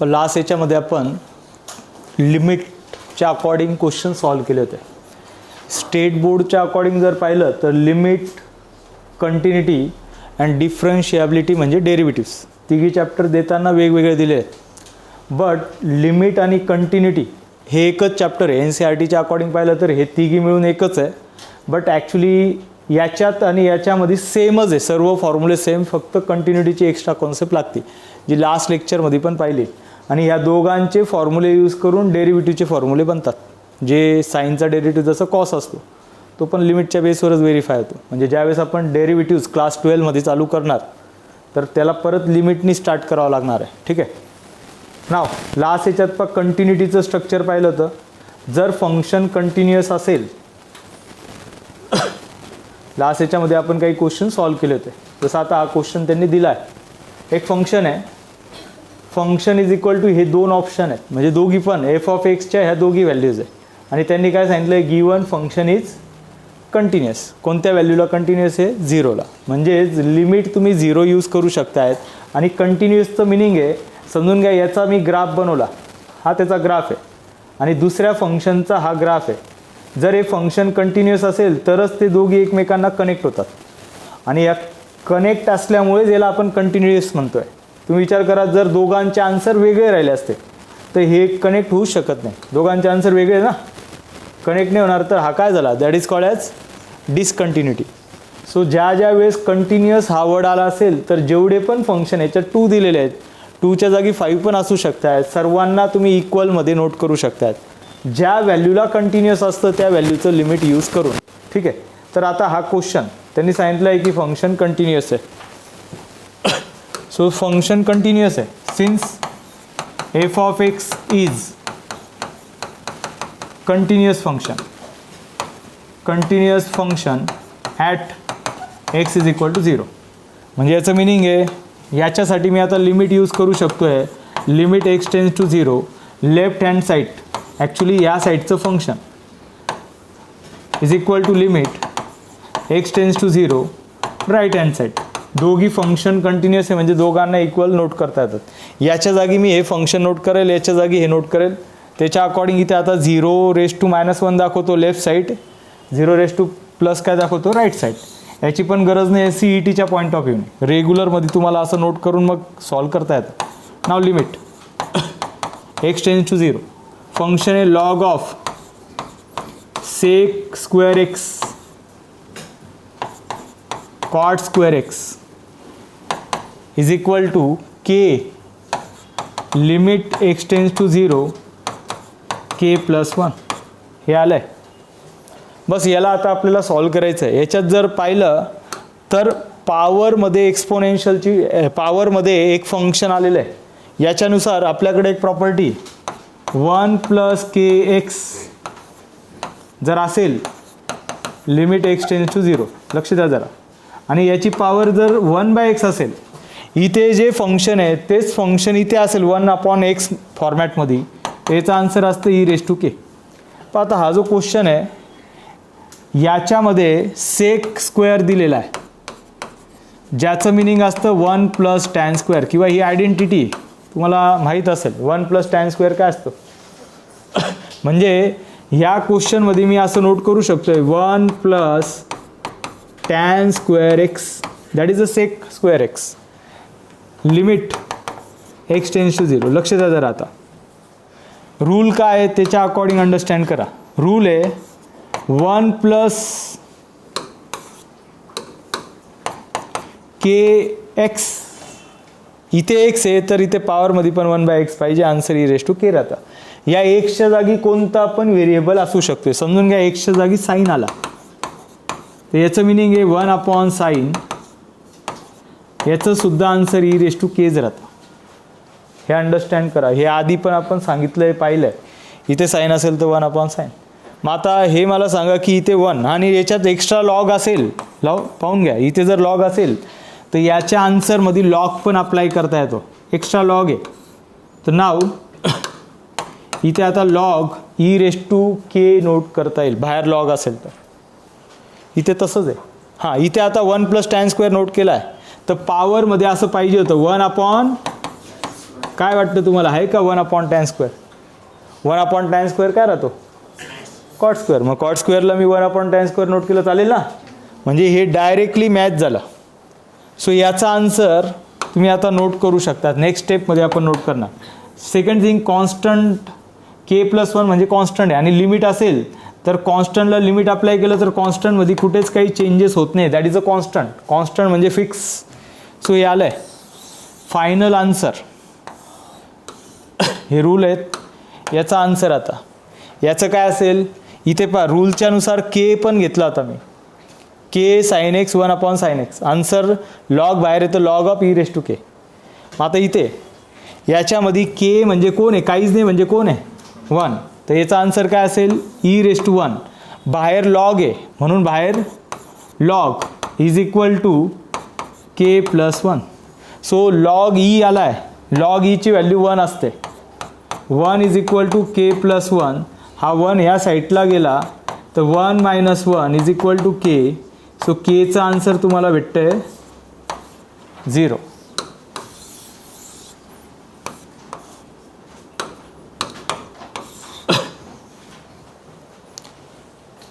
पण लास्ट याच्यामध्ये आपण लिमिटच्या अकॉर्डिंग क्वेश्चन सॉल्व केले होते. स्टेट बोर्डच्या अकॉर्डिंग जर पाहिलं तर लिमिट, कंटिन्युटी अँड डिफरन्शिएबिलिटी म्हणजे डेरिव्हेटिव्स तिघी चॅप्टर देताना वेगवेगळे दिले आहेत. बट लिमिट आणि कंटिन्युटी हे एकच चॅप्टर आहे. NCERTच्या अकॉर्डिंग पाहिलं तर हे तिघी मिळून एकच आहे. बट ॲक्च्युली याच्यात आणि याच्यामध्ये सेमच आहे, सर्व फॉर्म्युले सेम, फक्त कंटिन्युटीची एक्स्ट्रा कॉन्सेप्ट लागते जी लास्ट लेक्चरमध्ये पण पाहिली. आणि ह्या दोघांचे फॉर्म्युले यूज करून डेरिव्हेटिव्हचे फॉर्म्युले बनतात. जे साईनचा डेरिव्हेटिव्ह जसं कॉस असतो तो पण लिमिटच्या बेसवरच व्हेरीफाय होतो. म्हणजे ज्यावेळेस आपण डेरिव्हेटिव्ज क्लास 12मध्ये चालू करणार तर त्याला परत लिमिटनी स्टार्ट करावं लागणार आहे. ठीक आहे. नाव लास्ट याच्यात पण कंटिन्युटीचं स्ट्रक्चर पाहिलं होतं. जर फंक्शन कंटिन्युअस असेल, लास्ट याच्यामध्ये आपण काही क्वेश्चन सॉल्व केले होते. जसं आता हा क्वेश्चन त्यांनी दिला आहे. एक फंक्शन आहे, फंक्शन इज इक्वल टू हे दोन ऑप्शन आहेत, म्हणजे दोघी पण f(x)च्या ह्या दोघी व्हॅल्यूज आहे. आणि त्यांनी काय सांगितलं आहे, गिवन फंक्शन इज कंटिन्युअस. कोणत्या व्हॅल्यूला कंटिन्युअस आहे? 0ला. म्हणजे लिमिट तुम्ही 0 यूज करू शकतायत. आणि कंटिन्युअसचं मिनिंग आहे, समजून घ्या याचा मी ग्राफ बनवला, हा त्याचा ग्राफ आहे आणि दुसऱ्या फंक्शनचा हा ग्राफ आहे. जर हे फंक्शन कंटिन्युअस असेल तरच ते दोघी एकमेकांना कनेक्ट होतात. आणि या कनेक्ट असल्यामुळेच याला आपण कंटिन्युअस म्हणतो आहे. तुम्ही विचार करा, जर दोघांचे आन्सर वेगळे राहिले असते तर हे कनेक्ट होऊ शकत नाही. दोघांचे आन्सर वेगळे ना, कनेक्ट नाही होणार. तर हा काय झाला? That is called as discontinuity. So ज्या ज्या वेळेस कंटिन्युअस हा वर्ड आला असेल तर जेवढे पण फंक्शन याच्यात 2 दिलेले आहेत, 2च्या जागी 5 पण असू शकतात. सर्वांना तुम्ही इक्वलमध्ये नोट करू शकतात. ज्या व्हॅल्यूला कंटिन्युअस असतं त्या व्हॅल्यूचं लिमिट यूज करून. ठीक आहे. तर आता हा क्वेश्चन त्यांनी सांगितलं आहे की फंक्शन कंटिन्युअस आहे. सो फंक्शन कंटिन्युअस आहे since f(x) is continuous function at x is equal to 0. म्हणजे याचं मिनिंग आहे, याच्यासाठी मी आता लिमिट यूज करू शकतो आहे. Limit x tends to 0 left hand side, actually या साईडचं function is equal to limit x tends to 0 right hand side. दोघी फंक्शन कंटिन्युअस आहे म्हणजे दोघांना इक्वल नोट करता येतात. याच्या जागी मी हे फंक्शन नोट करेल, याच्या जागी हे नोट करेल. त्याच्या अकॉर्डिंग इथे आता 0⁻⁻1 दाखवतो लेफ्ट साईड, 0⁻+ काय दाखवतो राईट साईड. याची पण गरज नाही CETच्या पॉईंट ऑफ व्ह्यूने. रेग्युलरमध्ये तुम्हाला असं नोट करून मग सॉल्व करता येतं. नाव limit x tends to 0, function आहे log of sec square x cot square x is equal to k limit x tends to 0 k+1. हे आलं आहे. बस याला आता आपल्याला सॉल्व करायचं आहे. याच्यात जर पाहिलं तर पॉवरमध्ये एक्सपोनेन्शियलची पॉवरमध्ये एक फंक्शन आलेलं आहे. याच्यानुसार आपल्याकडे एक प्रॉपर्टी 1 + kx जर असेल लिमिट x टेन्स टू 0, लक्ष द्या जरा. आणि याची पॉवर जर 1/x असेल, इथे जे फंक्शन आहे तेच फंक्शन इथे असेल 1/x फॉर्मॅटमध्ये, याचा आन्सर असतं e⁻k. पण आता हा जो क्वेश्चन आहे याच्यामध्ये सेक स्क्वेअर दिलेला आहे, ज्याचं मिनिंग असतं 1 + tan² किंवा ही आयडेंटिटी तुम्हाला माहीत असेल. 1 + tan² काय असतं? म्हणजे ह्या क्वेश्चनमध्ये मी असं नोट करू शकतोय 1 + tan² x that is a sec square x limit x tends to 0. लक्ष द्या जरा. आता रूल काय आहे त्याच्या अकॉर्डिंग अंडरस्टँड करा. रूल आहे 1 + kx, इथे x आहे तर इथे पॉवरमध्ये पण 1/x पाहिजे, आन्सर e⁻k राहता. या एक्सच्या जागी कोणता पण व्हेरिएबल असू शकतो. समजून घ्या एक्सच्या जागी साईन आला तर याचं मिनिंग आहे 1/sin, याचं सुद्धा आन्सर e⁻k राहतं. हे अंडरस्टँड करा. हे आधी पण आपण सांगितलं आहे, पाहिलं आहे. इथे साईन असेल तर 1/sin. मग आता हे मला सांगा की इथे 1 आणि याच्यात एक्स्ट्रा लॉग असेल, पाहून घ्या इथे जर लॉग असेल तर याच्या आन्सरमध्ये लॉग पण अप्लाय करता येतो. एक्स्ट्रा लॉग आहे तर नाव इथे आता लॉग e⁻k नोट करता येईल बाहेर लॉग असेल तर. इथे तसंच आहे. हां, इथे आता 1 + tan² नोट केला आहे तर पॉवरमध्ये असं पाहिजे होतं 1/, काय वाटतं तुम्हाला, आहे का 1/tan²? 1/tan² काय राहतो? Cot square. मग कॉट स्क्वेअरला मी 1/tan² नोट केलं चालेल ना? म्हणजे हे डायरेक्टली मॅच झालं. सो याचा आन्सर तुम्ही आता नोट करू शकता. नेक्स्ट स्टेपमध्ये आपण नोट करणार. सेकंड थिंग, कॉन्स्टंट k+1 म्हणजे कॉन्स्टंट आहे आणि लिमिट असेल तर कॉन्स्टंटला लिमिट अप्लाय केलं तर कॉन्स्टंटमध्ये कुठेच काही चेंजेस होत नाही. That is a constant. Constant म्हणजे फिक्स. सो हे आलं आहे फायनल आन्सर. हे रूल आहेत. याचा आन्सर आता याचं काय असेल, इथे पहा रूलच्या नुसार के पण घेतला होता मी, के sin x 1/sin x. Answer log बाहेर येतं, लॉग ऑफ e⁻k. आता इथे याच्यामध्ये के म्हणजे कोण आहे? काहीच नाही म्हणजे कोण आहे? 1. तर याचा आन्सर काय असेल? e⁻1. बाहेर लॉग आहे म्हणून बाहेर log is equal to k+1. So log e आला आहे. लॉग ईची व्हॅल्यू 1 असते. 1 इज इक्वल टू k+1. हा 1 ह्या साईडला गेला तर 1 - 1 is equal to k. So केचा आन्सर तुम्हाला भेटतंय 0.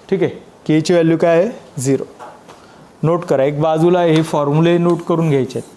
ठीक आहे. केची व्हॅल्यू काय आहे? 0. नोट करा. एक बाजूला हे फॉर्म्युले नोट करून घ्यायचे आहेत.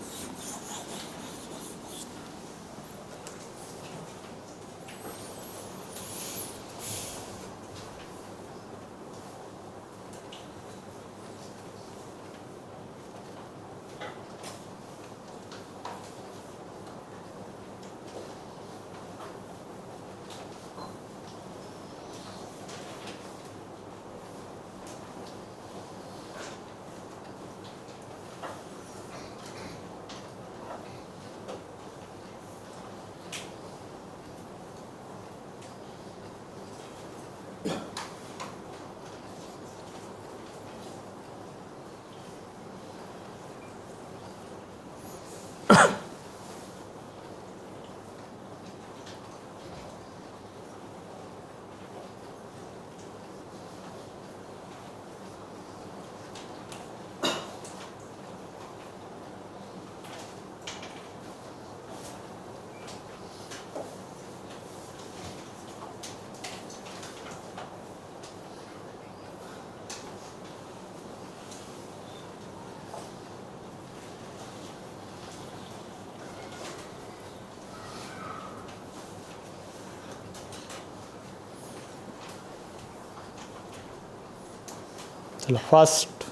चला फास्ट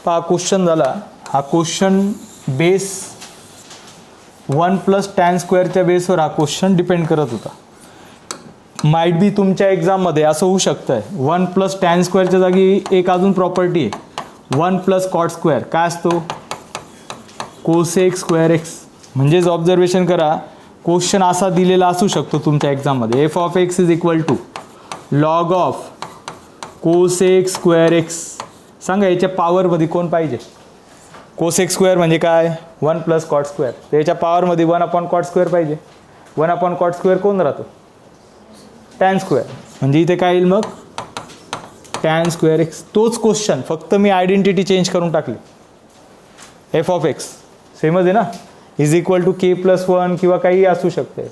पहा. क्वेश्चन झाला. हा क्वेश्चन बेस 1+tan² बेसवर हा क्वेश्चन डिपेंड करत होता. माइट बी तुमच्या एक्झाममध्ये असं होऊ शकतं 1+tan² जागी एक अजून प्रॉपर्टी आहे 1+cot². काय असतो? cosec²x. म्हणजेच ऑब्झर्वेशन करा, क्वेश्चन असा दिलेला असू शकतो तुमच्या एक्झाममध्ये, f(x) is equal to log of cosec²x. सांगा याच्या पॉवरमध्ये कोण पाहिजे? cosec² म्हणजे काय? 1+cot². तर याच्या पॉवरमध्ये 1/cot² पाहिजे. 1/cot² कोण राहतो? tan². म्हणजे इथे काय येईल मग? tan²x. तोच क्वेश्चन, फक्त मी आयडेंटिटी चेंज करून टाकली. f(x) सेमच आहे ना, इज इक्वल टू k+1 किंवा काही असू शकते.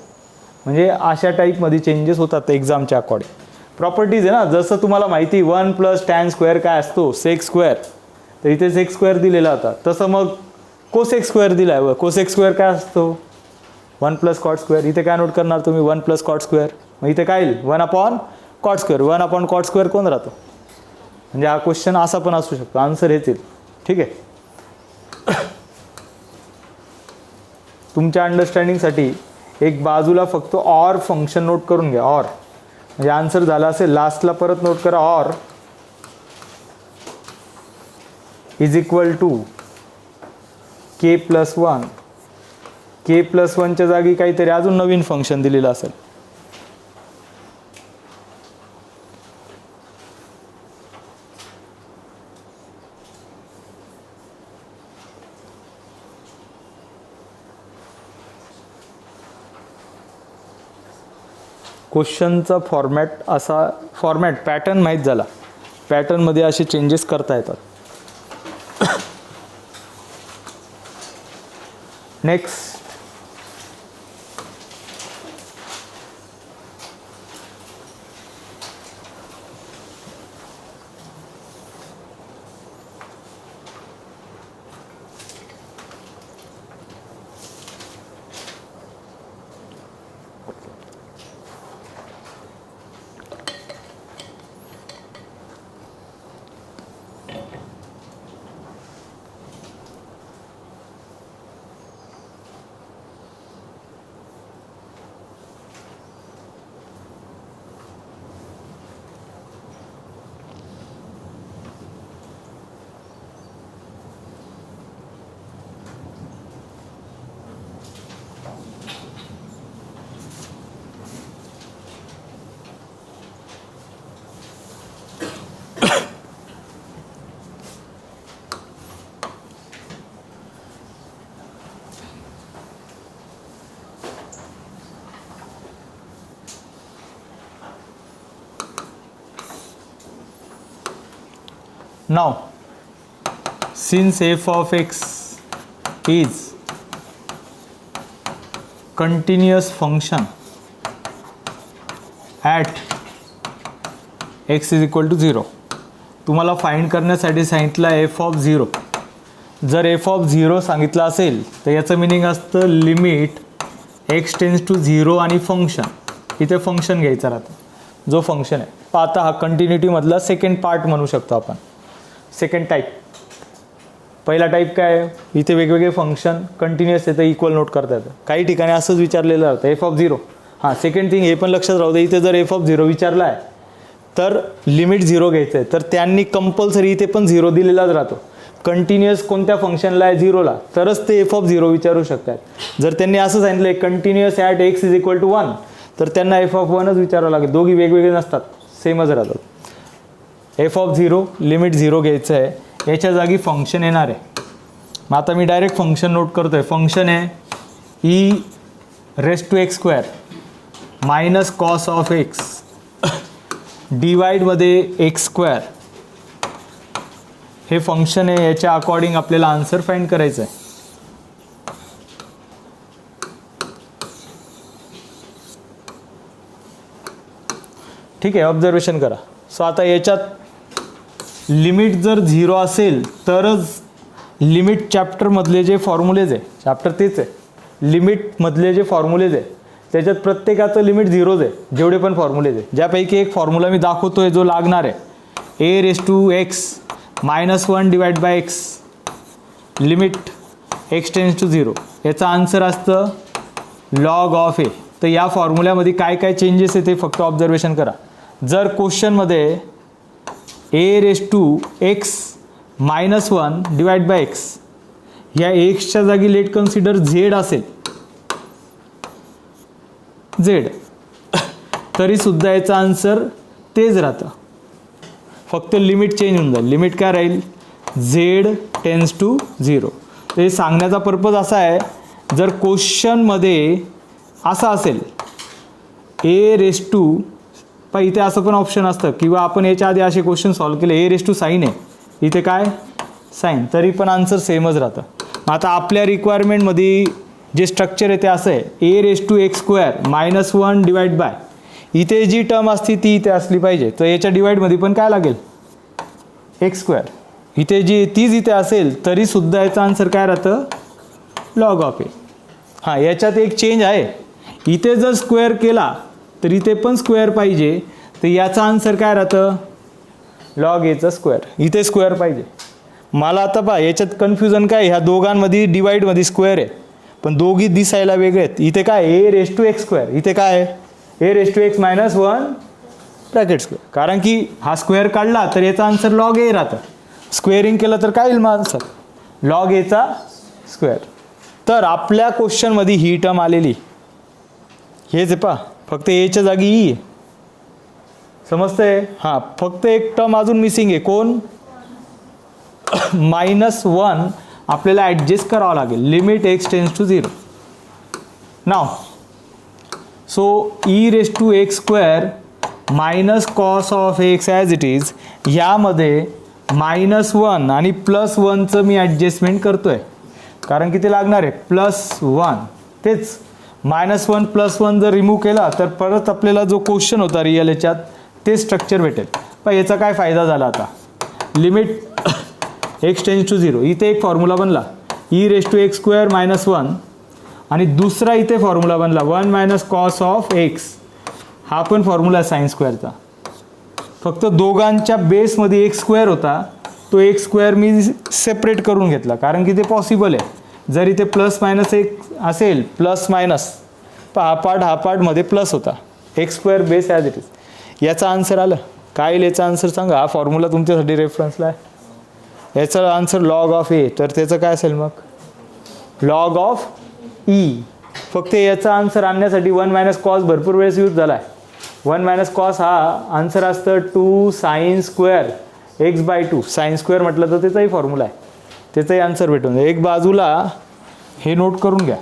म्हणजे अशा टाईपमध्ये चेंजेस होतात एक्झामच्या अकॉर्डिंग. प्रॉपर्टीज आहे ना, जसं तुम्हाला माहिती 1+tan² काय असतो? sec². तर इथे sec² दिलेला होता, तसं मग cosec² दिला आहे. cosec² काय असतो? 1+cot². इथे काय नोट करणार तुम्ही? 1+cot². मग इथे काय येईल? 1/cot². 1/cot² कोण राहतो? म्हणजे हा क्वेश्चन असा पण असू शकतो. आन्सर हेच येईल. ठीक आहे. तुमच्या अंडरस्टँडिंगसाठी एक बाजूला फक्त ऑर फंक्शन नोट करून घ्या. ऑर म्हणजे आन्सर झाला असेल, लास्टला परत नोट करा. Or is equal to k+1. k+1च्या जागी काहीतरी अजून नवीन फंक्शन दिलेलं असेल. क्वेश्चनचा फॉर्मॅट असा, फॉर्मॅट पॅटर्न माहीत झाला. पॅटर्नमध्ये असे चेंजेस करता येतात. Next, now since f of x is continuous function at x is equal to 0, तुम्हाला फाइंड करण्यासाठी सांगितलं एफ ऑफ 0. जर एफ ऑफ 0 सांगितलं असेल तर याचं मिनिंग असतं लिमिट एक्स टेन्स टू 0 आणि फंक्शन, इथे फंक्शन घ्यायचं राहतं जो फंक्शन आहे. आता हा कंटिन्युटीमधला सेकंड पार्ट म्हणू शकतो आपण, सेकंड टाईप. पहिला टाईप काय आहे, इथे वेगवेगळे फंक्शन कंटिन्युअस येतं, इक्वल नोट करता येतं. काही ठिकाणी असंच विचारलेलं राहतं एफ ऑफ 0. हां, सेकंड थिंग हे पण लक्षात राहू दे, इथे जर एफ ऑफ 0 विचारला आहे तर लिमिट 0 घ्यायचं आहे, तर त्यांनी कंपल्सरी इथे पण 0 दिलेलाच राहतो. कंटिन्युअस कोणत्या फंक्शनला आहे 0ला, तरच ते एफ ऑफ 0 विचारू शकतात. जर त्यांनी असं सांगितलं आहे continuous at x is equal to 1, तर त्यांना एफ ऑफ 1च विचारावं लागेल. दोघी वेगवेगळे नसतात, सेमच राहतात. एफ ऑफ 0 लिमिट 0 घ्यायचं आहे, याच्या जागी फंक्शन येणार आहे. मग आता मी डायरेक्ट फंक्शन नोट करतो आहे. फंक्शन आहे e raise to x square minus cos of x डिवाइडमध्ये एक्स स्क्वेअर, हे फंक्शन आहे. याच्या अकॉर्डिंग आपल्याला आन्सर फाइंड करायचं आहे. ठीक आहे, ऑब्झर्वेशन करा. सो आता याच्यात लिमिट जर 0 असेल तरच लिमिट चॅप्टरमधले जे फॉर्म्युलेज आहे, चॅप्टर तेच आहे, लिमिटमधले जे फॉर्म्युलेज आहे त्याच्यात प्रत्येकाचं लिमिट 0च आहे, जेवढे पण फॉर्म्युलेज आहे. ज्यापैकी एक फॉर्म्युला मी दाखवतोय जो लागणार आहे, a raise to x minus 1 divide by x limit x tends to 0, याचा आन्सर असतं लॉग ऑफ ए. तर या फॉर्म्युल्यामध्ये काय काय चेंजेस आहे ते फक्त ऑब्झर्वेशन करा. जर क्वेश्चनमध्ये a raise to x minus 1 divide by x या एक्सच्या जागी लेट कन्सिडर झेड असेल, झेड, तरीसुद्धा याचा आन्सर तेच राहतं, फक्त लिमिट चेंज होऊन जाईल. लिमिट काय राहील, झेड टेन्स टू 0. ते सांगण्याचा पर्पज असा आहे, जर क्वेश्चनमध्ये असं असेल ए रेस टू, पण इथे असं पण ऑप्शन असतं किंवा आपण याच्या आधी असे क्वेश्चन सॉल्व केले, ए रेस टू साईन आहे, इथे काय साईन, तरी पण आन्सर सेमच राहतं. आता आपल्या रिक्वायरमेंटमध्ये जे स्ट्रक्चर आहे ते असं आहे, a raise to x square minus 1 divide by, इथे जी टर्म असते ती इथे असली पाहिजे, तर याच्या डिवाइडमध्ये पण काय लागेल, एक्स स्क्वेअर. इथे जी तीच इथे असेल तरीसुद्धा याचा आन्सर काय राहतं, लॉग ऑफ ए. हां, याच्यात एक चेंज आहे, इथे जर स्क्वेअर केला तर इथे पण स्क्वेअर पाहिजे, तर याचा आन्सर काय राहतं, लॉग एचा स्क्वेअर. इथे स्क्वेअर पाहिजे. मला आता पहा याच्यात कन्फ्युजन काय, ह्या दोघांमध्ये डिवाइडमध्ये स्क्वेअर आहे पण दोघी दिसायला वेगळे आहेत. इथे काय a raise to x square, इथे काय आहे a raise to x minus 1 bracket square. कारण की हा स्क्वेअर काढला तर याचा आन्सर लॉग ए राहतं, स्क्वेअरिंग केलं तर काय येईल मग आन्सर, लॉग एचा स्क्वेअर. तर आपल्या क्वेश्चनमध्ये ही टर्म आलेली, हेच आहे पहा, फक्त एच्या जागी ई आहे, समजतंय. हां, फक्त एक टर्म अजून मिसिंग आहे, कोण, मायनस 1 आपल्याला ॲडजस्ट करावं लागेल, लिमिट एक्स टेन्स टू 0. नाव so e raise to x square minus cos of x as it is, यामध्ये -1 आणि +1चं मी ॲडजस्टमेंट करतो आहे. कारण की ते लागणार आहे +1. तेच -1 +1 जर रिमूव्ह केला तर परत आपल्याला जो क्वेश्चन होता रिअल याच्यात ते स्ट्रक्चर भेटेल. पण याचा काय फायदा झाला आता, लिमिट x टेन्स टू 0. इथे एक फॉर्म्युला बनला e⁻x² - 1 आणि दुसरा इथे फॉर्म्युला बनला 1 - cos x. हा पण फॉर्म्युला आहे साइन स्क्वेअरचा. फक्त दोघांच्या बेसमध्ये x² होता, तो x² मी सेपरेट करून घेतला कारण की ते पॉसिबल आहे. जर इथे +-1 असेल +- हा पार्टमध्ये प्लस होता, x² base as it is. याचा आन्सर आलं काय येईल, याचा आन्सर सांगा. हा फॉर्म्युला तुमच्यासाठी रेफरन्सला आहे. याचा आन्सर log ऑफ a, तर त्याचं काय असेल मग log ऑफ e. फक्त याचा आन्सर आणण्यासाठी 1 - cos भरपूर वेळेस यूज झाला आहे. 1 - cos हा आन्सर असतं 2 sin² x/2. sin² म्हटलं तर त्याचाही फॉर्म्युला आहे, त्याचाही आन्सर भेटून जाईल. एक बाजूला हे नोट करून घ्या,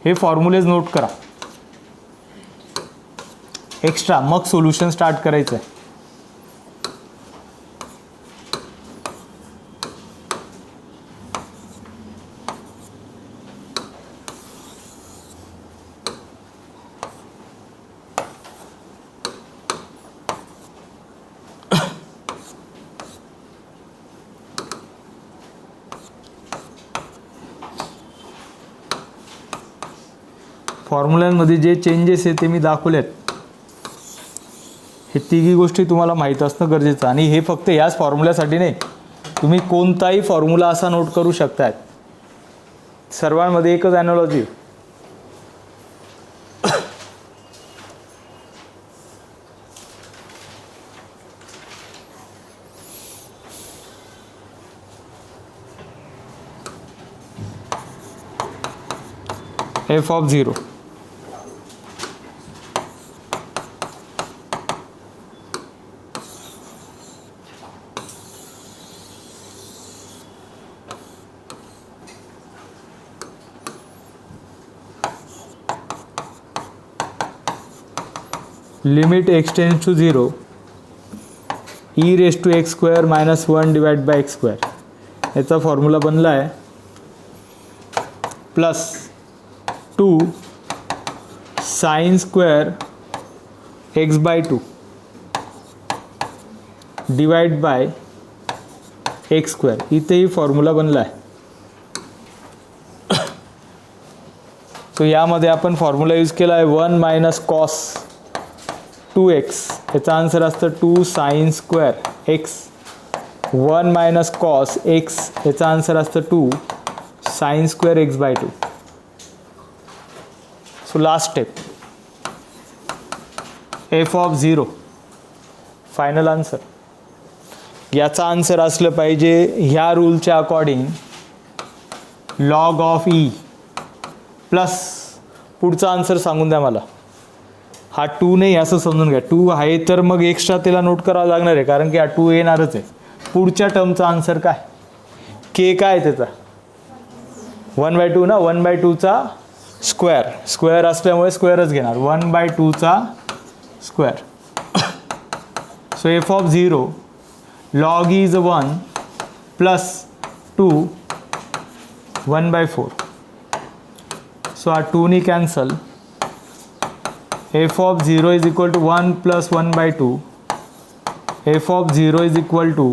हे फॉर्म्युलेज नोट करा एक्स्ट्रा, मग सोल्युशन स्टार्ट करायचं आहे. फॉर्म्युल्यांमध्ये जे चेंजेस आहे ते मी दाखवलेत. हे तिघी गोष्टी तुम्हाला माहीत असणं गरजेचं. आणि हे फक्त याच फॉर्म्युल्यासाठी नाही, तुम्ही कोणताही फॉर्म्युला असा नोट करू शकतात. सर्वांमध्ये एकच analogy. f(0) limit x tends to 0 e⁻x² - 1/x². याचा फॉर्म्युला बनला आहे +2 sin² x/2 / x². इथेही फॉर्म्युला बनला आहे. तो यामध्ये आपण फॉर्म्युला यूज केला आहे 1 - cos 2x. याचा आन्सर असतं 2 sin² x. 1 - cos x याचा आन्सर असतं 2 sin² x/2. So last step f(0) final answer. याचा आन्सर असलं पाहिजे ह्या रूलच्या according log of e plus पुढचा आन्सर सांगून द्या मला. हा 2 नाही असं समजून घ्या, 2 आहे तर मग एक्स्ट्रा त्याला नोट करावं लागणार आहे कारण की हा 2 येणारच आहे. पुढच्या टर्मचा आन्सर काय, k काय त्याचा 1/2 ना, 1/2चा स्क्वेअर असल्यामुळे स्क्वेअरच घेणार, 1/2चा square. So f(0) log e is 1 plus 2 1/4. सो हा 2 नी cancel. f(0) is equal to 1 plus 1/2. f(0) is equal to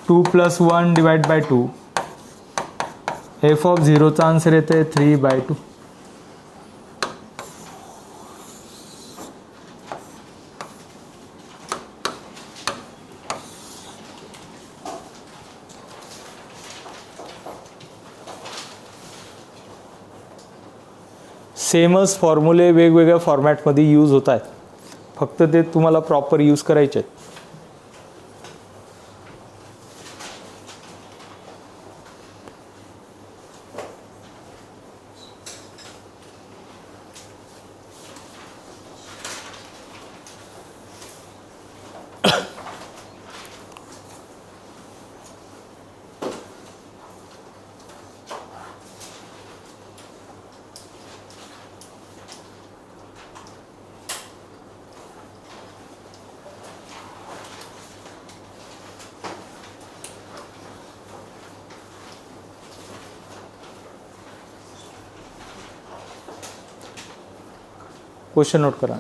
2 plus 1 divided by 2. f(0) चा आन्सर येते 3/2. सेमच फॉर्म्युले वेगवेगळ्या फॉर्मॅटमध्ये यूज होत आहेत, फक्त ते तुम्हाला प्रॉपर यूज करायचे आहेत. क्वेश्चन नोट करा.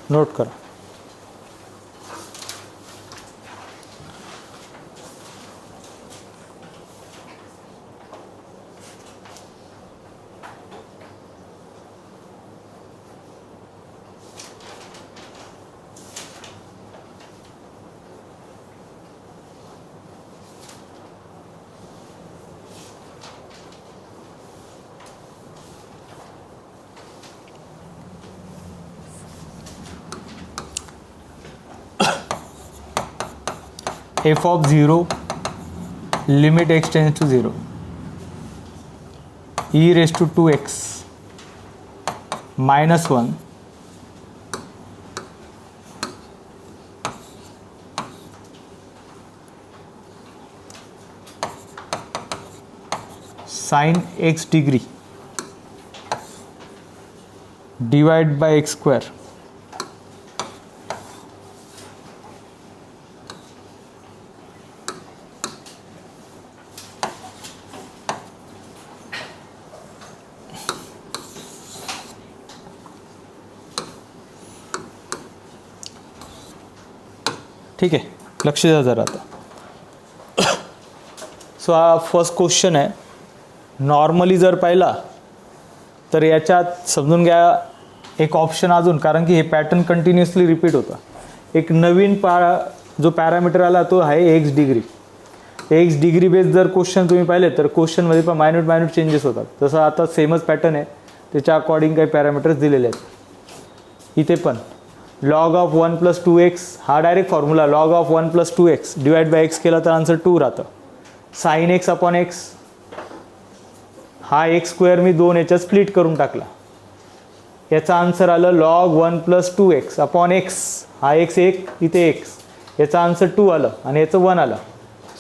नोट करा. f of 0 limit x tends to 0 e raised to 2x minus 1 sin x degree divided by x square ठीक आहे. लक्ष द्या जरा आता. सो हा फर्स्ट क्वेश्चन आहे. नॉर्मली जर पाहिला तर याच्यात समजून घ्या एक ऑप्शन अजून, कारण की हे पॅटर्न कंटिन्युअसली रिपीट होतं. एक नवीन जो पॅरामीटर आला तो आहे x degree. X degree base जर क्वेश्चन तुम्ही पाहिले तर क्वेश्चनमध्ये पण मायन्यूट चेंजेस होतात. तसं आता सेमच पॅटर्न आहे, त्याच्या अकॉर्डिंग काही पॅरामीटर्स दिलेले आहेत. इथे पण log of 1 + 2x हा direct formula log of 1 + 2x divide by x केला तर आन्सर 2 राहतं. sin x अपॉन x हा x स्क्वेअर मी 2 याच्यात स्प्लिट करून टाकला, याचा आन्सर आलं log 1 + 2x अपॉन x. हा x 1 इथे x, याचा आन्सर 2 आलं आणि याचं 1 आलं.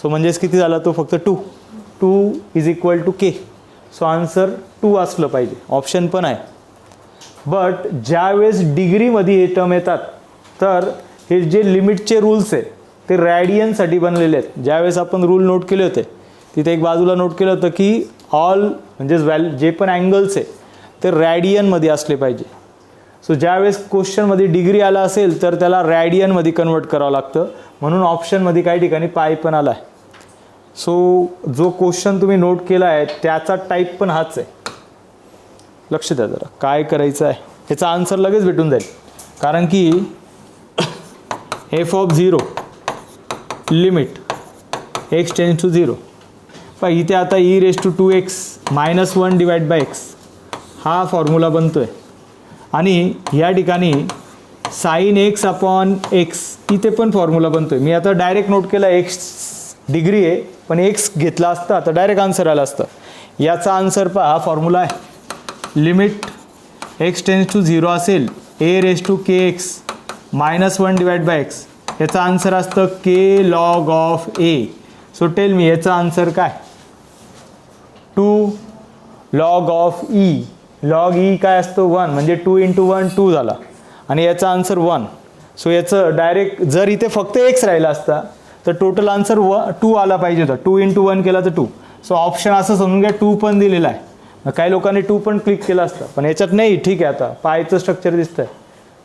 सो म्हणजेच किती झाला तो फक्त 2. 2 = k. सो आन्सर 2 असलं पाहिजे. ऑप्शन पण आहे. बट ज्यावेळेस डिग्रीमध्ये हे टर्म येतात तर हे जे लिमिटचे रूल्स आहे ते रॅडियनसाठी बनलेले आहेत. ज्यावेळेस आपण रूल नोट केले होते तिथे एक बाजूला नोट केलं होतं की ऑल म्हणजे जे पण अँगल्स आहे ते रॅडियनमध्ये असले पाहिजे. सो ज्यावेळेस क्वेश्चनमध्ये डिग्री आला असेल तर त्याला रॅडियनमध्ये कन्वर्ट करावं लागतं, म्हणून ऑप्शनमध्ये काही ठिकाणी पाय पण आला आहे. सो जो क्वेश्चन तुम्ही नोट केला आहे त्याचा टाईप पण हाच आहे. लक्ष द्या जरा काय करायचं आहे. याचा आन्सर लगेच भेटून जाईल, कारण की f of 0 limit x tends to 0. पण इथे आता e raised to 2x minus 1 divide by x हा फॉर्म्युला बनतो आहे. आणि या ठिकाणी sin x अपॉन x इथे पण फॉर्म्युला बनतो आहे. मी आता डायरेक्ट नोट केला x डिग्री आहे पण x घेतला असता तर डायरेक्ट आन्सर आला असतं. याचा आन्सर पहा, हा फॉर्म्युला आहे. लिमिट x टेंड्स टू 0 असेल a raised to kx minus 1 divide by x, याचा आन्सर असतं k log of a. So tell मी याचा आन्सर काय? 2 log of e. log e काय असतो? 1, म्हणजे 2 × 1 2 झाला आणि याचा आन्सर 1. सो याचं डायरेक्ट जर इथे फक्त x राहिला असता तर टोटल आन्सर 2 आला पाहिजे होता. 2 × 1 केला तर 2. सो ऑप्शन असं समजून घ्या 2 पण दिलेला आहे. काही लोकांनी 2 पण क्लिक केला असता, पण याच्यात नाही. ठीक आहे, आता पायचं स्ट्रक्चर दिसतं आहे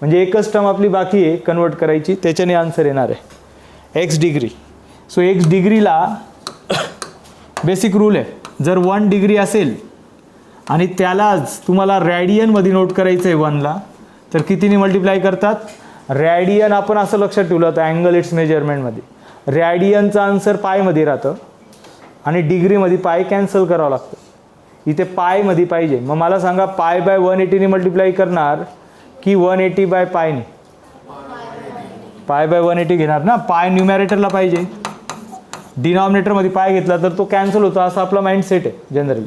म्हणजे एकच टर्म आपली बाकी आहे कन्वर्ट करायची, त्याच्याने आन्सर येणार आहे एक्स डिग्री. सो एक्स डिग्रीला बेसिक रूल आहे, जर 1 डिग्री असेल आणि त्यालाच तुम्हाला रॅडियनमध्ये नोट करायचं आहे 1ला तर कितीने मल्टिप्लाय करतात? रॅडियन आपण असं लक्षात ठेवलं होतं अँगल इट्स मेजरमेंटमध्ये. रॅडियनचं आन्सर पायमध्ये राहतं आणि डिग्रीमध्ये पाय कॅन्सल करावं लागतं. इथे पायमध्ये पाहिजे. मग मला सांगा पाय बाय 180ने मल्टिप्लाय करणार की 180 बाय पायने? पाय बाय 180 घेणार ना. पाय न्यूमॅरेटरला पाहिजे, डिनॉमिनेटरमध्ये पाय घेतला तर तो कॅन्सल होतो, असा आपला माइंडसेट आहे जनरली.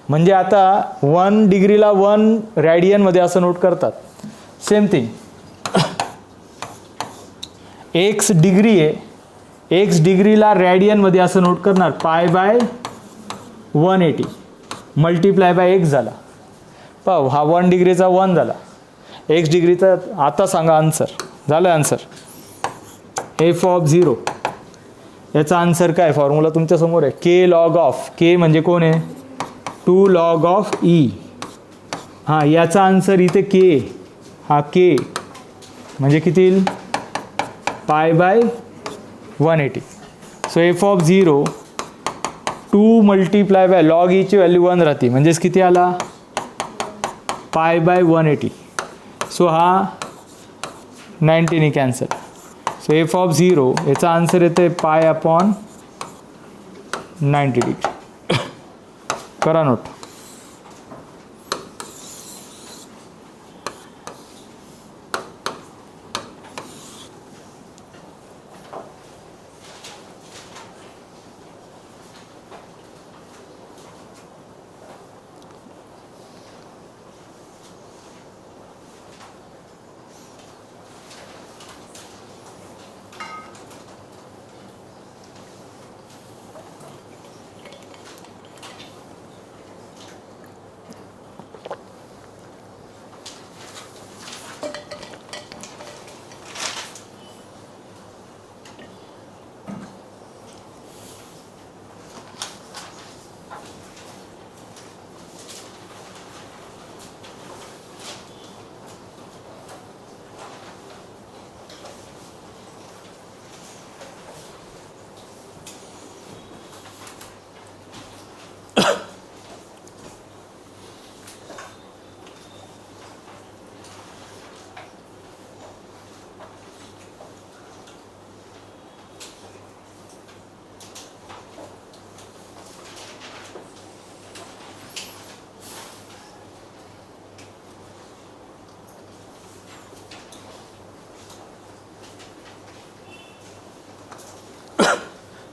म्हणजे आता 1 डिग्रीला 1 रॅडियनमध्ये असं नोट करतात. सेम थिंग एक्स डिग्री आहे एक्स डिग्रीला रॅडियनमध्ये असं नोट करणार, pi by 180 multiply by x झाला. पाव हा 1 डिग्रीचा 1 झाला, एक्स डिग्रीचा. आता सांगा आन्सर. झालं आन्सर एफ ऑफ 0. याचा आन्सर काय, फॉर्म्युला तुमच्यासमोर आहे, के लॉग ऑफ, के म्हणजे कोण आहे, 2 लॉग ऑफ ई. हां, याचा आन्सर इथे के, हा के म्हणजे किती येईल, pi by 180. So f of 0 2 multiply by log ईची व्हॅल्यू 1 राहते, म्हणजेच किती आला, पाय बाय 180. सो हा 90ने कॅन्सल. सो एफ ऑफ 0 याचा आन्सर येते पाय अपॉन 90 डिग्री. करा नोट.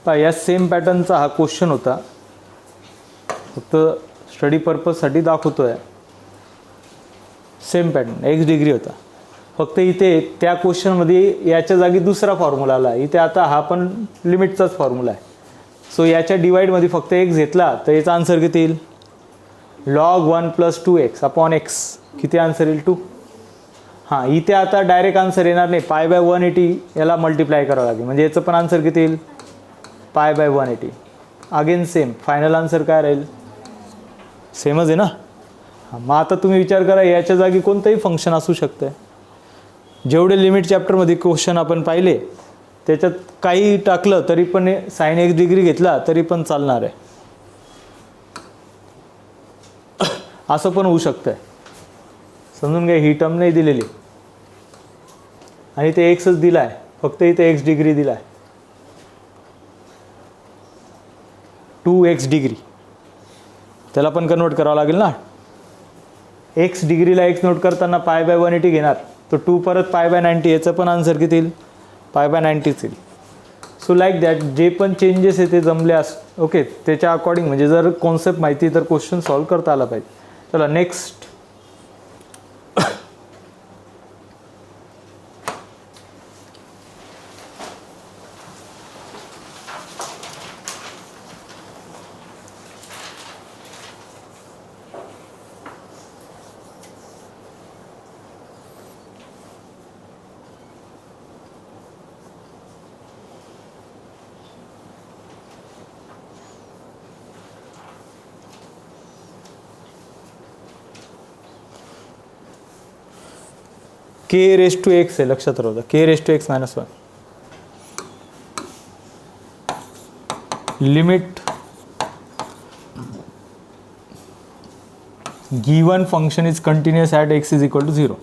या सेम पॅटर्नचा हा क्वेश्चन होता, फक्त स्टडी पर्पजसाठी दाखवतोय. सेम पॅटर्न एक्स डिग्री होता, फक्त इथे त्या क्वेश्चनमध्ये याच्या जागी दुसरा फॉर्म्युला आला. इथे आता हा पण लिमिटचाच फॉर्म्युला आहे. सो याच्या डिवाईडमध्ये फक्त एक्स घेतला तर याचा आन्सर किती येईल, लॉग 1 + 2x अपॉन एक्स. किती आन्सर येईल, 2. हां, इथे आता डायरेक्ट आन्सर येणार नाही, पाय बाय 180 याला मल्टिप्लाय करावं लागेल, म्हणजे याचं पण आन्सर किती येईल, pi by 180. Again same, final answer काय राहील, सेमच आहे ना. हां, मग आता तुम्ही विचार करा, याच्या जागी कोणतंही फंक्शन असू शकतं. जेवढे लिमिट चॅप्टरमध्ये क्वेश्चन आपण पाहिले त्याच्यात काही टाकलं तरी पण साइन एक्स डिग्री घेतला तरी पण चालणार आहे. असं पण होऊ शकतं. समजून घ्या, ही टर्म नाही दिलेली आणि ते एक्सच दिला आहे, फक्त इथे एक्स डिग्री दिला आहे, 2x डिग्री. त्याला पण कन्वर्ट करावं लागेल ना. एक्स डिग्रीला एक्स नोट करताना पाय बाय 180 घेणार, तर 2 परत पाय बाय 90. याचं पण आन्सर किती येईल, पाय बाय 90च येईल. सो लाईक दॅट, जे पण चेंजेस आहे ते जमले ओके, त्याच्या अकॉर्डिंग, म्हणजे जर कॉन्सेप्ट माहिती तर क्वेश्चन सॉल्व करता आला पाहिजे. चला next. k raise to x आहे, लक्षात राहू द्या, k raise to x -1. Limit given function is continuous at x is equal to 0.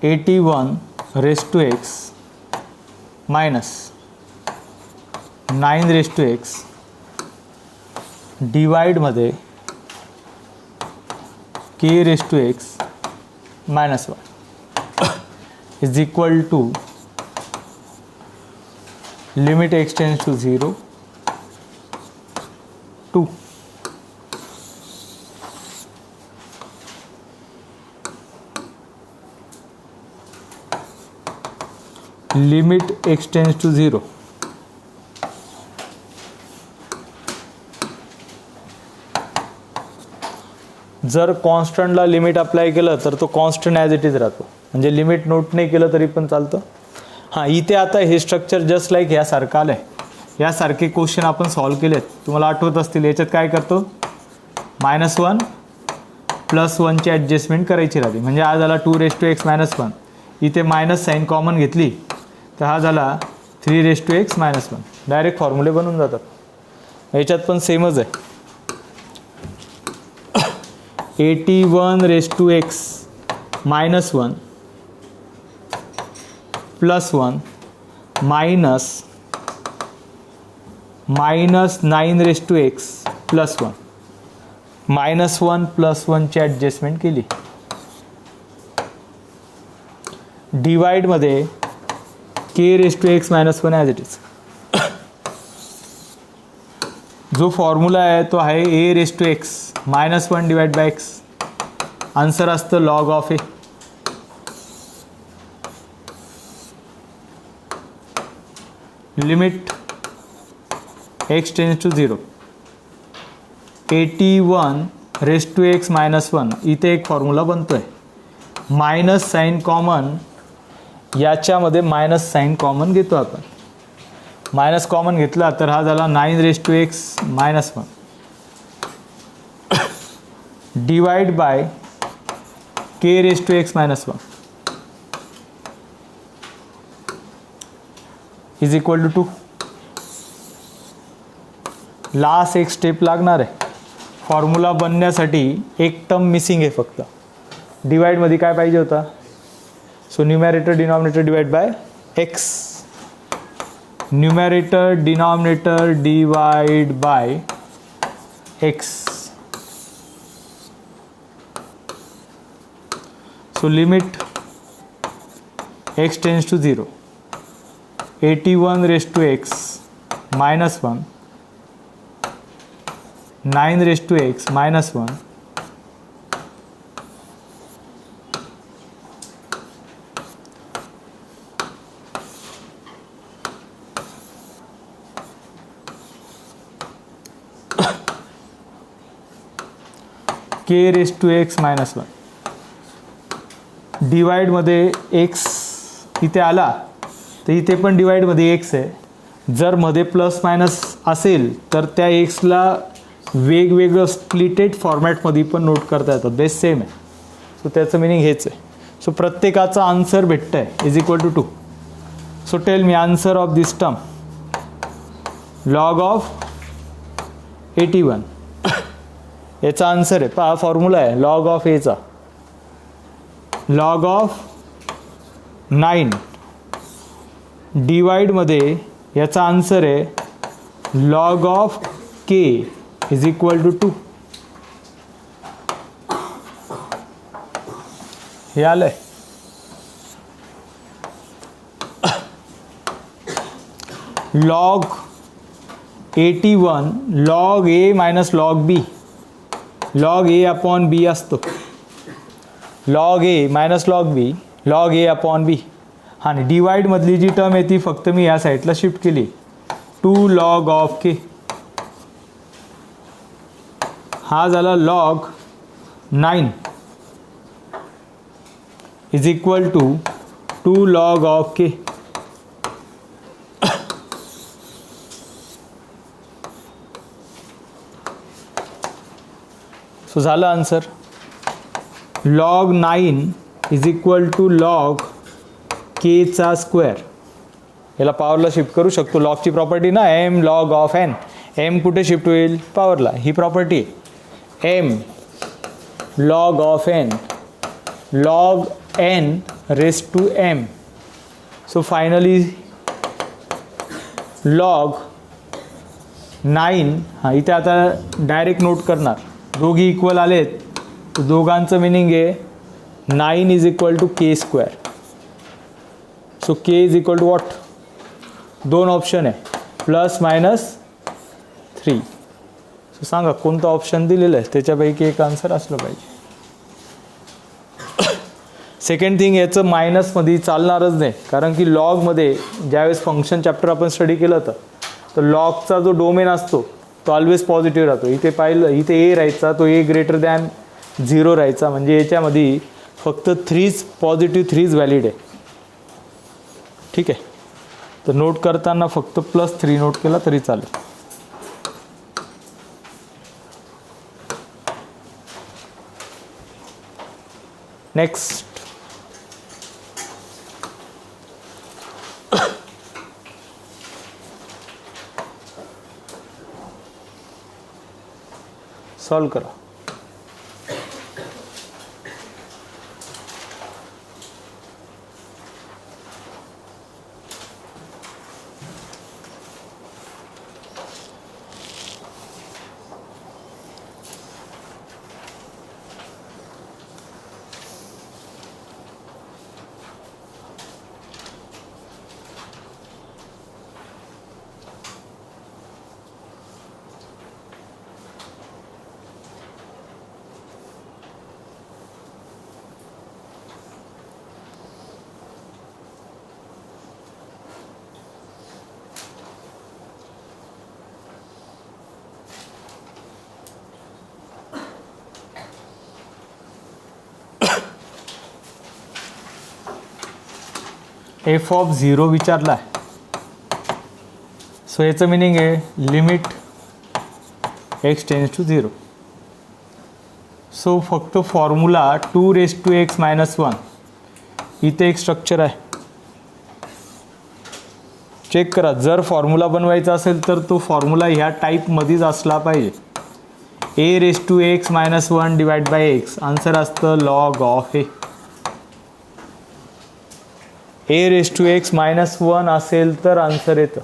(81 raise to x minus 9 raise to x divide मध्ये k raise to x -1 is equal to limit x tends to 0 2. Limit x tends to 0. जर कॉन्स्टंटला limit apply केलं तर तो constant as it is राहतो, म्हणजे limit note नाही केलं तरी पण चालतं. हां, इथे आता हे स्ट्रक्चर जस्ट लाईक यासारखं आलं आहे. यासारखे क्वेश्चन आपण सॉल्व केलेत, तुम्हाला आठवत असतील. याच्यात काय करतो, -1 +1ची ॲडजस्टमेंट करायची राहते. म्हणजे हा झाला 2x - 1. इथे मायनस साईन कॉमन घेतली तर हा झाला 3x - 1. डायरेक्ट फॉर्म्युले बनून जातात. याच्यात पण सेमच आहे. 81x - 1 +1 -9x +1. -1 +1ची ॲडजस्टमेंट केली. डिवाइडमध्ये k(x - 1) ॲज इट इज. जो फॉर्म्युला आहे तो आहे a(x - 1)/x. आन्सर असतं log of a. Limit x tends to 0. 81x - 1. इथे एक फॉर्म्युला बनतोय. मायनस साईन कॉमन, याच्यामध्ये मायनस साईन कॉमन घेतो आपण. मायनस कॉमन घेतला तर हा झाला 9x - 1 divide by k(x - 1) is equal to 2. Last एक स्टेप लागणार आहे. फॉर्म्युला बनण्यासाठी एक टर्म मिसिंग आहे फक्त. डिवाइडमध्ये काय पाहिजे होता, so numerator denominator divide by x. Numerator denominator divide by x. So limit x tends to 0. 81x - 1 9x - 1 k(x - 1). डिवाइडमध्ये x इथे आला तर इथे पण डिवाइडमध्ये x आहे. जर मध्ये प्लस मायनस असेल तर त्या एक्सला वेगवेगळं स्प्लिटेड फॉर्मॅटमध्ये पण नोट करता येतात. बेस सेम आहे. सो त्याचं मिनिंग हेच आहे. सो प्रत्येकाचा आन्सर भेटतं आहे is equal to 2. So tell me answer of this term. Log of 81 याचा आन्सर आहे. पहा फॉर्म्युला आहे लॉग ऑफ एचा. लॉग ऑफ 9 डिवाइडमध्ये याचा आन्सर आहे log of k is equal to 2. हे आलंय. Log 81 log a minus log b. Log a upon b असतो. Log a minus log b log a upon b. आणि डिवाइडमधली जी term आहे ती फक्त मी या साईडला शिफ्ट केली. 2 लॉग ऑफ k. हा झाला log 9 is equal to 2 log of k. So झालं answer. Log 9 is equal to log केचा स्क्वेअर. याला पॉवरला शिफ्ट करू शकतो. लॉगची प्रॉपर्टी ना m log of n. M कुठे शिफ्ट होईल, पॉवरला. ही property m log of n log n raise to m. So finally log 9. हां, इथे आता डायरेक्ट नोट करणार. दोघी इक्वल आलेत तर दोघांचं मिनिंग आहे 9 is equal to k square. So k is equal to what. दोन ऑप्शन आहे +-3. सो सांगा कोणतं ऑप्शन दिलेलं आहे त्याच्यापैकी एक आन्सर असलं पाहिजे. सेकंड थिंग, याचं मायनसमध्ये चालणारच नाही, कारण की लॉगमध्ये ज्यावेळेस फंक्शन चॅप्टर आपण स्टडी केलं होतं तर लॉगचा जो डोमेन असतो तो ऑलवेज पॉझिटिव्ह राहतो. इथे पाहिलं, इथे ए राहायचा, तो ए ग्रेटर दॅन 0 राहायचा, म्हणजे याच्यामध्ये फक्त 3च पॉझिटिव्ह, 3च व्हॅलिड आहे. ठीक आहे, तर नोट करताना फक्त +3 नोट केला तरी चालेल. नेक्स्ट, सॉल्व करा. f(0) विचारला आहे. सो याचं मिनिंग आहे limit x tends to 0. So फक्त फॉर्म्युला 2⁻x-1 इथे एक स्ट्रक्चर आहे. चेक करा, जर फॉर्म्युला बनवायचा असेल तर तो फॉर्म्युला ह्या टाईपमध्येच असला पाहिजे. a⁻x-1 divide by x, answer असतं लॉग ऑफ a⁻x-1 असेल तर आन्सर येतं.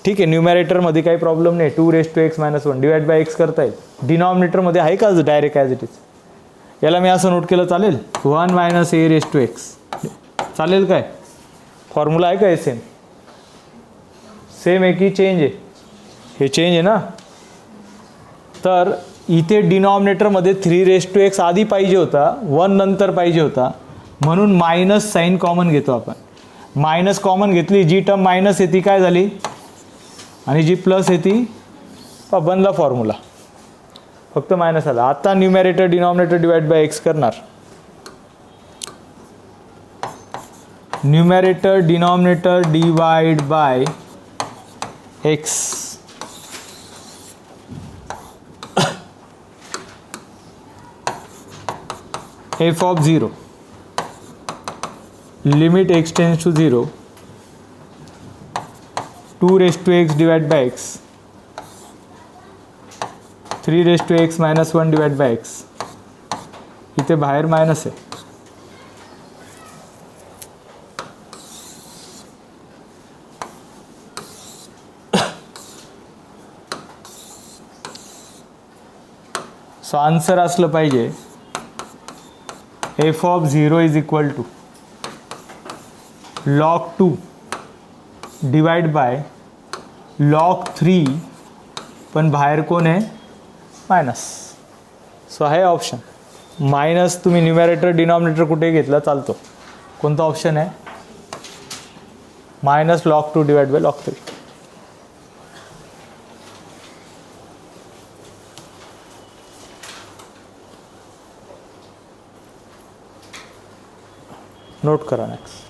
ठीक आहे, न्यूमॅरेटरमध्ये काही प्रॉब्लेम नाही, 2⁻x-1 डिवाइड बाय x करता येईल. डिनॉमिनेटरमध्ये आहे का डायरेक्ट ॲज इट इज. याला मी असं नोट केलं चालेल, 1 - a⁻x चालेल काय? फॉर्म्युला आहे काय सेम? सेम आहे की चेंज आहे? हे चेंज आहे ना. तर इथे डिनॉमिनेटरमध्ये 3⁻x आधी पाहिजे होता, 1 नंतर पाहिजे होता, म्हणून मायनस साईन कॉमन घेतो आपण. मायनस कॉमन घेतली, जी टर्म मायनस आहे ती काय झाली आणि जी प्लस आहे ती बनला फॉर्म्युला, फक्त मायनस आला. आता numerator denominator divide by x करणार. Numerator denominator divide by x. f(0) limit x tends to 0, 2⁻x divide by x, 3⁻x-1 divide by x. इथे बाहेर मायनस आहे. सो आन्सर असलं पाहिजे f(0) is equal to log 2 divide by log 3, पण बाहेर कोण आहे? मायनस. सो आहे ऑप्शन मायनस. तुम्ही न्यूमॅरेटर डिनॉमिनेटर कुठे घेतला चालतो. कोणता ऑप्शन आहे? -log 2 divide by log 3. Note करा. नेक्स्ट,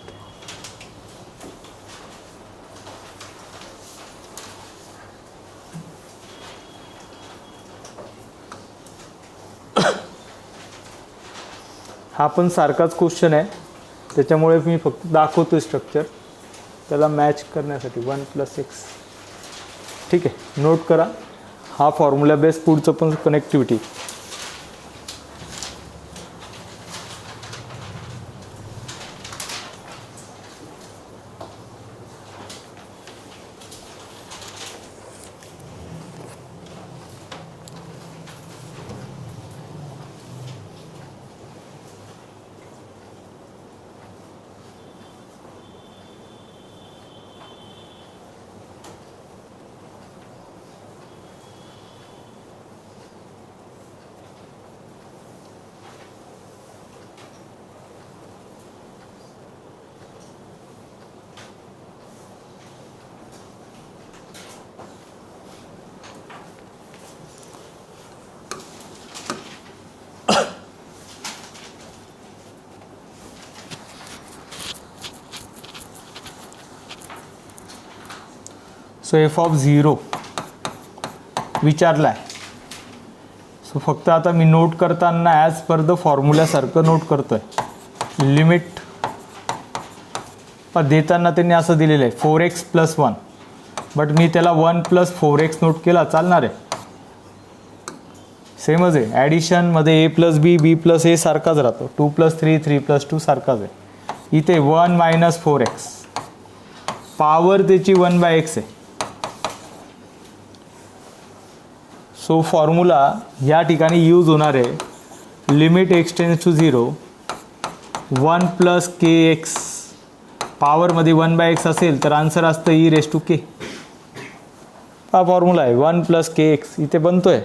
हा पण सारखाच क्वेश्चन आहे, त्याच्यामुळे मी फक्त दाखवतो स्ट्रक्चर त्याला मॅच करण्यासाठी. 1 + x. ठीक आहे, नोट करा. हा फॉर्म्युला बेस पुढचं पण कनेक्टिव्हिटी. सो एफ ऑफ 0 विचारला आहे. सो फक्त आता मी नोट करताना ॲज पर द फॉर्म्युल्यासारखं नोट करतो आहे. लिमिट देताना त्यांनी असं दिलेलं आहे 4x + 1, बट मी त्याला 1 + 4x नोट केला चालणार आहे. सेमच आहे. ॲडिशनमध्ये a + b b + a सारखाच राहतो. 2 + 3 3 + 2 सारखाच आहे. इथे 1 - 4x पॉवर त्याची 1/x आहे. सो फॉर्म्युला या ठिकाणी यूज होणार आहे. Limit x tends to 0 1 + kx पॉवरमध्ये 1/x असेल तर आन्सर असतं e⁻k. हा फॉर्म्युला आहे 1 + kx इथे बनतो आहे.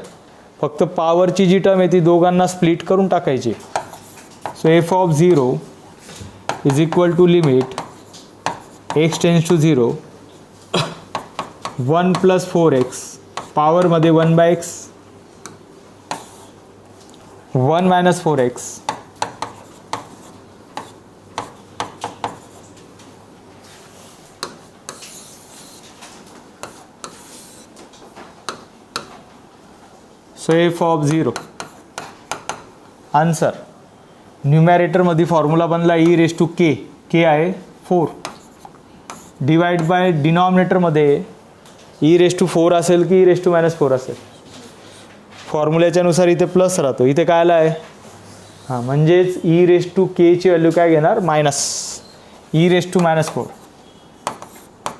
फक्त पॉवरची जी टर्म आहे ती दोघांना स्प्लिट करून टाकायची. So f of 0 = limit x tends to 0 1 + 4x पॉवरमध्ये 1/x 1 - 4x so f of 0 answer. न्यूमॅरेटरमध्ये फॉर्म्युला बनला e⁻k. k आहे 4 डिवाइड बाय डिनॉमिनेटरमध्ये e⁻4 असेल की e⁻4 असेल. फॉर्म्युल्याच्यानुसार इथे प्लस राहतो. इथे काय आलं आहे हां म्हणजेच e⁻k ची व्हॅल्यू काय घेणार minus e⁻4.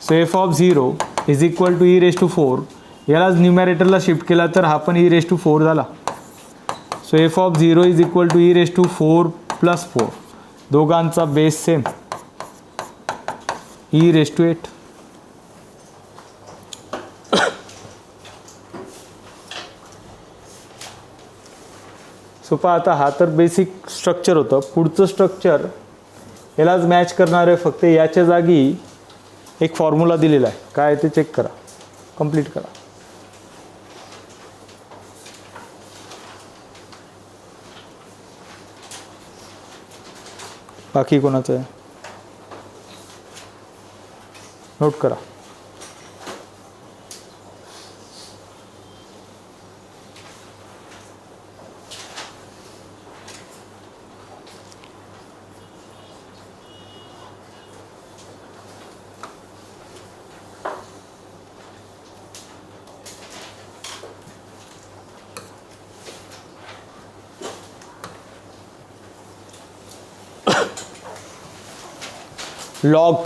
So f of 0 = e⁻4. यालाच न्यूमॅरेटरला शिफ्ट केला तर हा पण e⁻4 झाला. सो एफ ऑफ 0 = e⁻4 + 4 दोघांचा बेस सेम e⁻8. सो पहा आता हा तर बेसिक स्ट्रक्चर होतं. पुढचं स्ट्रक्चर यालाच मॅच करणार आहे. फक्त याच्या जागी एक फॉर्म्युला दिलेला आहे. काय ते चेक करा, कंप्लीट करा. बाकी कोणाचं आहे नोट करा. log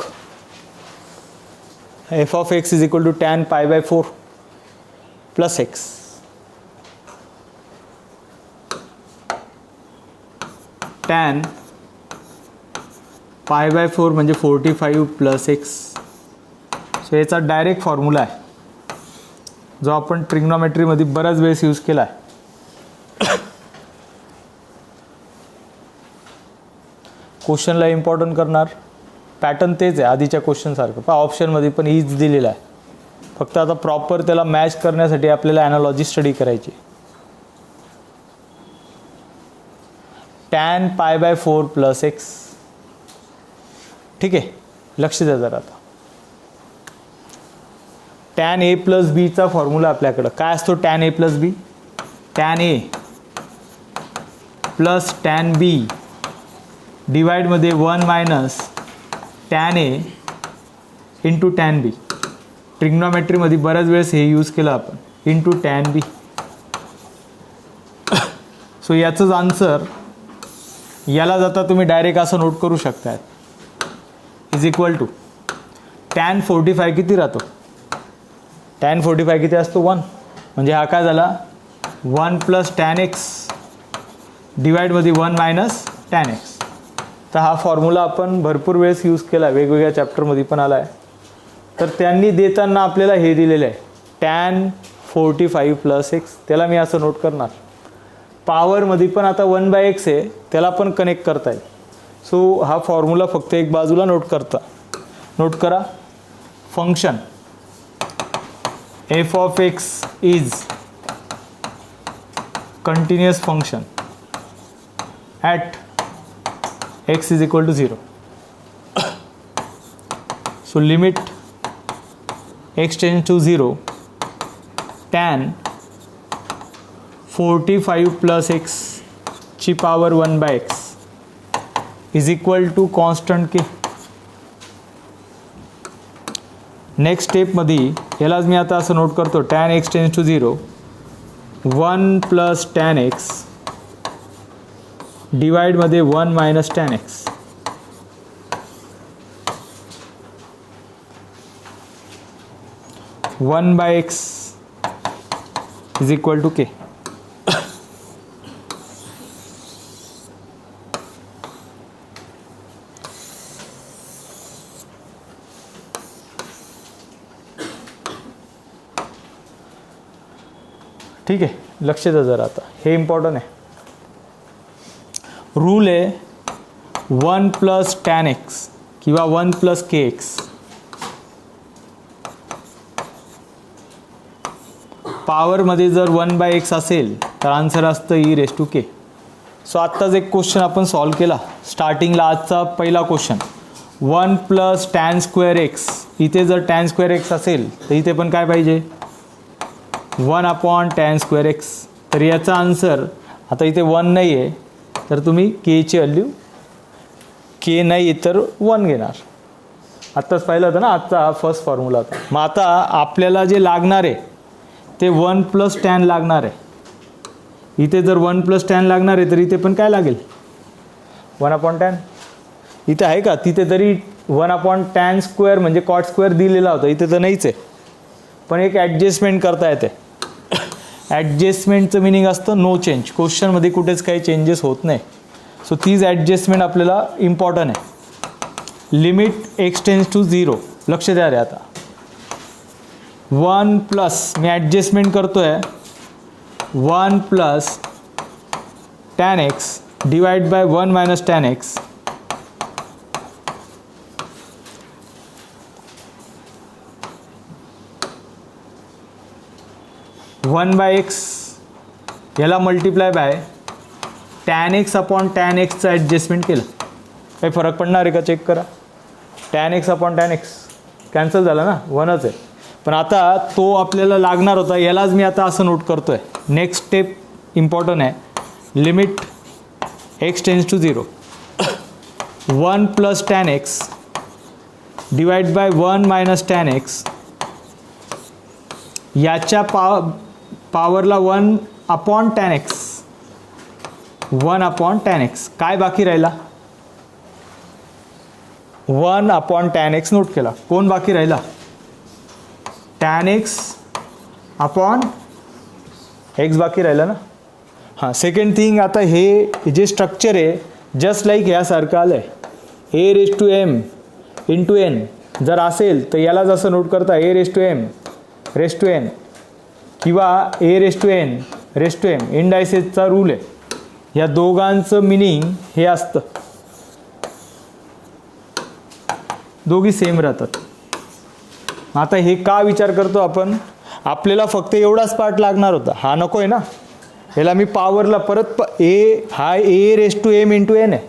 f of x = tan π/4 plus x. tan π/4 म्हणजे 45 + x. सो याचा डायरेक्ट फॉर्म्युला आहे जो आपण ट्रिग्नोमेट्रीमध्ये बराच वेळेस यूज केला आहे. क्वेश्चनला इम्पॉर्टंट करणार पॅटर्न तेच आहे आधीच्या क्वेश्चनसारखं. पहा ऑप्शनमध्ये पण हीच दिलेला आहे. फक्त आता प्रॉपर त्याला मॅच करण्यासाठी आपल्याला ॲनालॉजी स्टडी करायची. tan π/4 + x. ठीक आहे, लक्ष द्या जरा. आता tan a + b चा फॉर्म्युला आपल्याकडं काय असतो. tan a + b tan a + tan b डिवाइडमध्ये 1 - tan a × tan b. ट्रिग्नोमेट्रीमध्ये बऱ्याच वेळेस हे यूज केलं आपण × tan b. सो याचंच आन्सर याला जाता तुम्ही डायरेक्ट असं नोट करू शकता = tan 45 किती राहतो. tan 45 किती असतो 1. म्हणजे हा काय झाला 1 + tan x डिवाइडमध्ये 1 - tan x. तर हा फॉर्म्युला आपण भरपूर वेळेस यूज केला आहे, वेगवेगळ्या चॅप्टरमध्ये पण आला आहे. तर त्यांनी देताना आपल्याला हे दिलेलं आहे tan 45 + x. त्याला मी असं नोट करणार. पॉवरमध्ये पण आता 1/x आहे, त्याला पण कनेक्ट करता येईल. सो हा फॉर्म्युला फक्त एक बाजूला नोट करा. Function f of x is continuous function at x = 0. So limit x tends to 0 tan 45 plus x ची power 1/x is equal to constant k. Next स्टेपमध्ये यालाच मी आता असं नोट करतो, tan x tends to 0 1 plus tan x डिवाइडमध्ये 1 minus tan x. One by x is equal to k. ठीक आहे, लक्ष द्या जरा, आता हे इम्पॉर्टंट आहे. रूल आहे 1 प्लस टॅन एक्स किंवा 1 प्लस के एक्स पॉवरमध्ये जर 1/x असेल तर आन्सर असतं e raise to k. So आत्ताच एक क्वेश्चन आपण सॉल्व केला स्टार्टिंगला, आजचा पहिला question 1 plus tan square x. इथे जर टॅन स्क्वेअर एक्स असेल तर इथे पण काय पाहिजे 1 टॅन स्क्वेअर एक्स. तर याचा आन्सर आता इथे 1 नाही आहे तर तुम्ही केची व्हॅल्यू के नाही तर 1 घेणार. आत्ताच पाहिलं होतं ना, आजचा हा फर्स्ट फॉर्म्युला होता. मग आता आपल्याला जे लागणार आहे ते 1 प्लस टॅन लागणार आहे. इथे जर 1 प्लस टॅन लागणार आहे तर इथे पण काय लागेल 1 टॅन. इथे आहे का, तिथे तरी 1 टॅन स्क्वेअर म्हणजे कॉट स्क्वेअर दिलेला होता, इथे तर नाहीच आहे. पण एक ॲडजस्टमेंट करता येते. ॲडजस्टमेंटचं मिनिंग असतं नो चेंज. क्वेश्चनमध्ये कुठेच काही चेंजेस होत नाही. सो तीच ॲडजस्टमेंट आपल्याला इम्पॉर्टंट आहे. Limit x tends to 0. लक्ष द्या रे, आता 1 प्लस मी ॲडजस्टमेंट करतो आहे 1 plus tan x divide by 1 minus tan x. One by x याला multiply by tan x upon tan एक्सचं ॲडजस्टमेंट केलं. काही फरक पडणार आहे का चेक करा. Tan x upon tan x cancel झाला ना, 1च आहे. पण आता तो आपल्याला लागणार होता, यालाच मी आता असं नोट करतो आहे. नेक्स्ट स्टेप इम्पॉर्टंट आहे. Limit x tends to 0 1 plus tan x divide by 1 minus tan x. याच्या पॉवरला 1 upon tan x. 1 upon tan x काय बाकी राहिला 1 अपॉन टॅन एक्स नोट केला. कोण बाकी राहिला टॅन एक्स अपॉन एक्स बाकी राहिला ना. हां, सेकंड थिंग, आता हे जे स्ट्रक्चर आहे जस्ट लाईक ह्यासारखं आलं आहे. A raise to m into n जर असेल तर याला जसं नोट करता a raise to m raise to n किंवा a raise to n raise to m. इंडायसेसचा रूल आहे. या दोघांचं मिनिंग हे असतं, दोघी सेम राहतात. आता हे का विचार करतो आपण, आपल्याला फक्त एवढाच पार्ट लागणार होता, हा नको आहे ना. याला मी पॉवरला परत हा a raise to m into n आहे,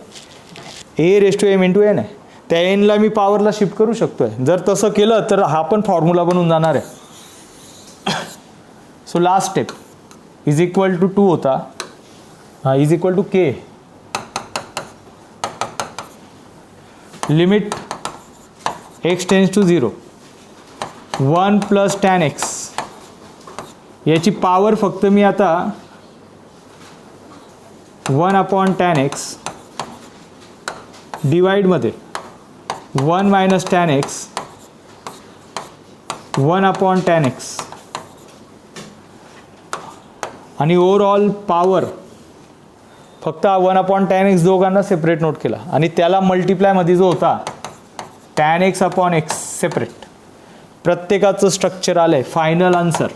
a raise to m into n आहे. त्या एनला मी पॉवरला शिफ्ट करू शकतो आहे. जर तसं केलं तर हा पण फॉर्म्युला बनून जाणार आहे. So last step is equal to 2 होता, हा is equal to k. Limit x tends to 0 1 plus tan x. याची पॉवर फक्त मी आता 1 अपॉन टॅन एक्स डिवाइडमध्ये 1 minus tan x 1 upon tan x. आणि ओव्हरऑल पॉवर फक्त 1 अपॉन टॅन एक्स दोघांना सेपरेट नोट केला आणि त्याला मल्टिप्लायमध्ये जो होता tan x upon x separate. प्रत्येकाचं स्ट्रक्चर आलं आहे. Final answer.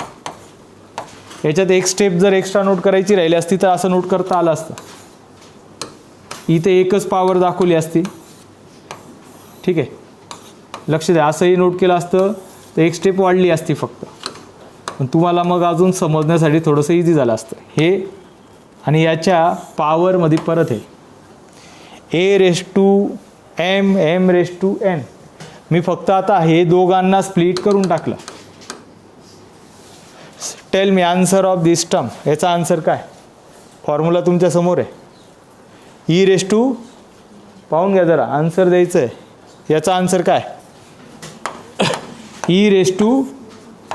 याच्यात एक स्टेप जर एक्स्ट्रा नोट करायची राहिली असती तर असं नोट करता आलं असतं. इथे एकच पॉवर दाखवली असती. ठीक आहे, लक्ष द्या. असंही नोट केलं असतं तर एक स्टेप वाढली असती फक्त, पण तुम्हाला मग अजून समजण्यासाठी थोडंसं इझी झालं असतं हे. आणि याच्या पॉवरमध्ये परत आहे a raise to m m raise to n. मी फक्त आता हे दोघांना स्प्लिट करून टाकलं. Tell me answer of this term. याचा आन्सर काय? फॉर्म्युला तुमच्या समोर आहे. ई रेस टू, पाहून घ्या जरा, आन्सर द्यायचं आहे. याचा आन्सर काय? ई रेस टू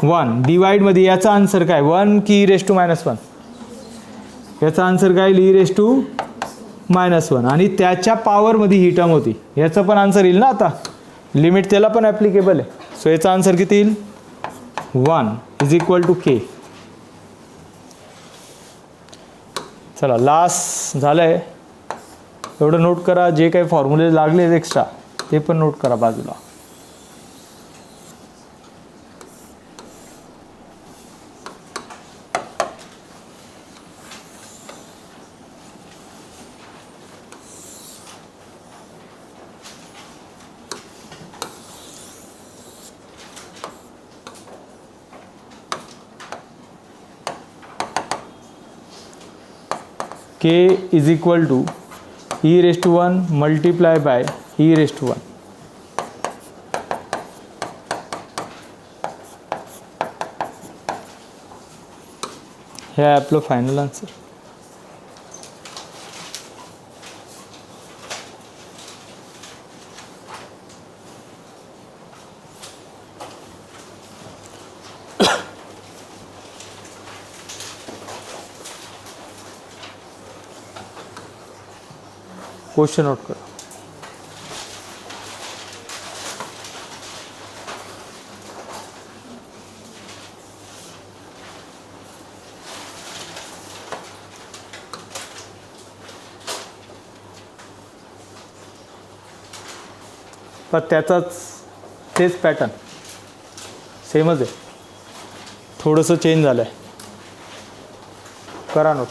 1 डिवाइडमध्ये याचा आन्सर काय? 1 की ई रेस टू -1? याचा आन्सर काय? E raise to -1. आणि त्याच्या पॉवरमध्ये ही टर्म होती. याचं पण आन्सर येईल ना आता, लिमिट त्याला पण ॲप्लिकेबल आहे. सो याचा आन्सर किती येईल? 1 = k. चला लास्ट झालं आहे. एवढं नोट करा, जे काही फॉर्म्युले लागले एक्स्ट्रा ते पण नोट करा बाजूला. k = e⁻1 multiply by e⁻1. हे आहे आपलं फायनल आन्सर. क्वेश्चन नोट करा. पण त्याचाच तेच पॅटर्न सेमच आहे, थोडंसं चेंज झालं आहे. करा note.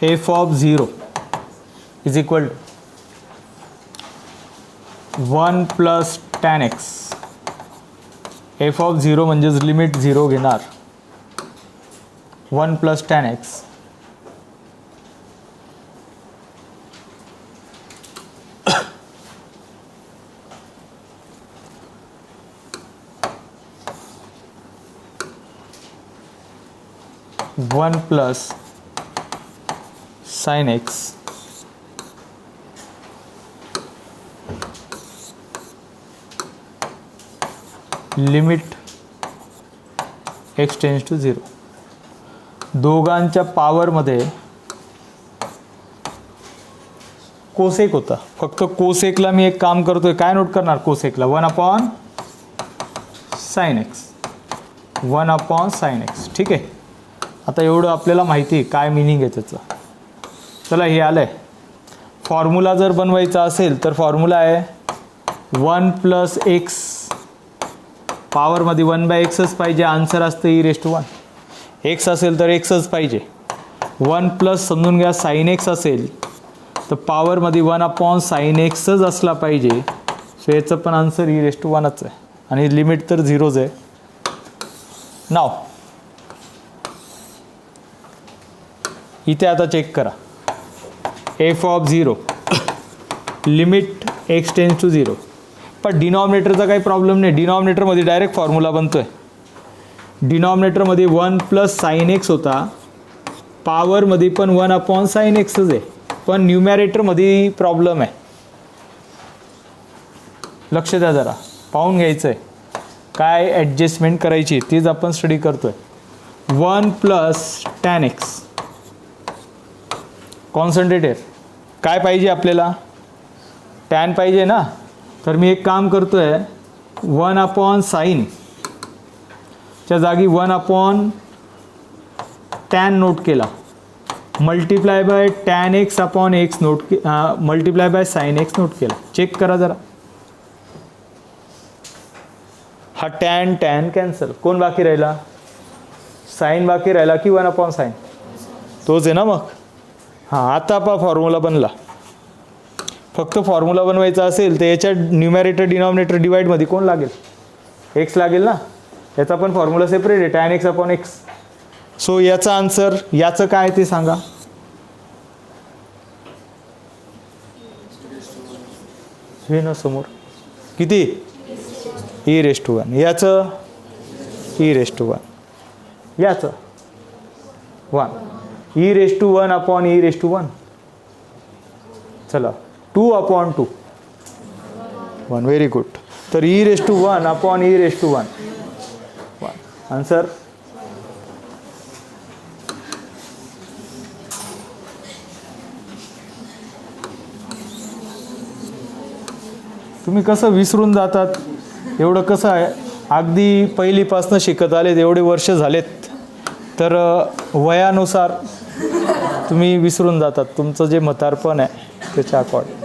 f of 0 is equal to 1 plus tan x. f of 0 म्हणजेच लिमिट 0 घेणार, 1 plus tan x (1 plus sin x) limit x tends to 0. दोघांच्या पॉवरमध्ये कोसेक होता. फक्त कोसेकला मी एक काम करतोय, काय नोट करणार? कोसेकला 1/sin x, 1/sin x. ठीक आहे. आता एवढं आपल्याला माहिती आहे काय मिनिंग आहे त्याचं. चला हे आलं आहे. फॉर्म्युला जर बनवायचा असेल तर फॉर्म्युला आहे 1 + x, पॉवरमध्ये 1/xच पाहिजे. आन्सर असतं e⁻1. x असेल तर xच पाहिजे. 1 प्लस समजून घ्या sin x असेल तर पॉवरमध्ये 1/sin xच असला पाहिजे. सो याचं पण आन्सर e⁻1च आहे आणि लिमिट तर 0च आहे. नाव इथे आता चेक करा. f of 0 limit x tends to 0. पण डिनॉमिनेटरचा काही प्रॉब्लेम नाही. डिनॉमिनेटरमध्ये डायरेक्ट फॉर्म्युला बनतोय. डिनॉमिनेटरमध्ये 1 + sin x होता, पॉवरमध्ये पण 1/sin xच आहे. पण न्यूमॅरेटरमध्ये प्रॉब्लेम आहे. लक्ष द्या जरा, पाहून घ्यायचं आहे काय ॲडजस्टमेंट करायची तीच आपण स्टडी करतोय. 1 + tan x कॉन्सन्ट्रेट आहे. काय पाहिजे आपल्याला? टॅन पाहिजे ना. तर मी एक काम करतोय, 1/sin च्या जागी 1/tan नोट केला, multiply by tan x upon x note multiply by sin x note केला. चेक करा जरा. हा tan कॅन्सल. कोण बाकी राहिला? साइन बाकी राहिला की 1/sin? तोच आहे ना मग. हां, आता आपला फॉर्म्युला बनला. फक्त फॉर्म्युला बनवायचा असेल तर याच्या न्यूमॅरेटर डिनॉमिनेटर डिवाइडमध्ये कोण लागेल? एक्स लागेल ना. याचा पण फॉर्म्युला सेपरेट आहे, tan x upon x. So याचा आन्सर, याचं काय ते सांगा. हे ना समोर किती? e⁻1. याचं e⁻1. याचं 1. e⁻1 upon e⁻1. चला 2/2. 1. Very good. तर e⁻1 अपॉन e⁻1. आन्सर तुम्ही कसं विसरून जातात? एवढं कसं आहे, अगदी पहिलीपासनं शिकत आलेत, एवढे वर्ष झालेत, तर वयानुसार तुम्ही विसरून जातात. तुमचं जे म्हातारपण आहे त्याच्या अकॉर्डिंग.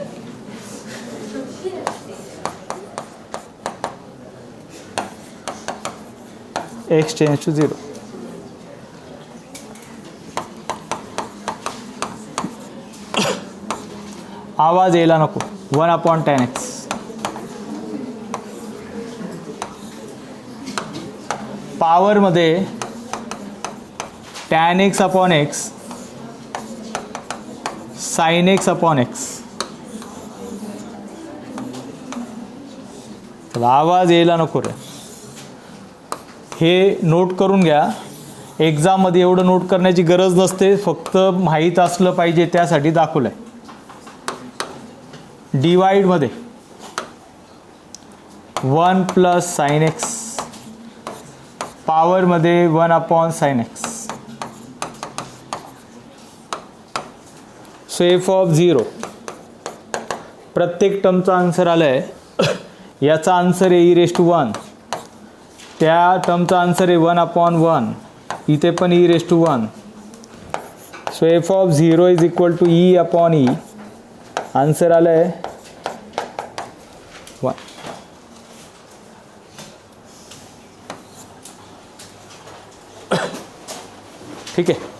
x tends to 0. आवाज यायला नको. 1/tan x. पॉवरमध्ये tan x upon x, sin x upon x. तर आवाज यायला नको रे. हे नोट करून घ्या. एक्झाममध्ये एवढं नोट करण्याची गरज नसते, फक्त माहीत असलं पाहिजे त्यासाठी दाखवलं आहे. डिवाइडमध्ये 1+sin x, पॉवरमध्ये 1/sin x. सो f(0) प्रत्येक टर्मचा आन्सर आला आहे. याचा आन्सर आहे e⁻1. त्या टर्मचा आन्सर आहे 1/1. इथे पण e⁻1. So f(0) is equal to e/e. Answer आलं आहे 1. ठीक आहे.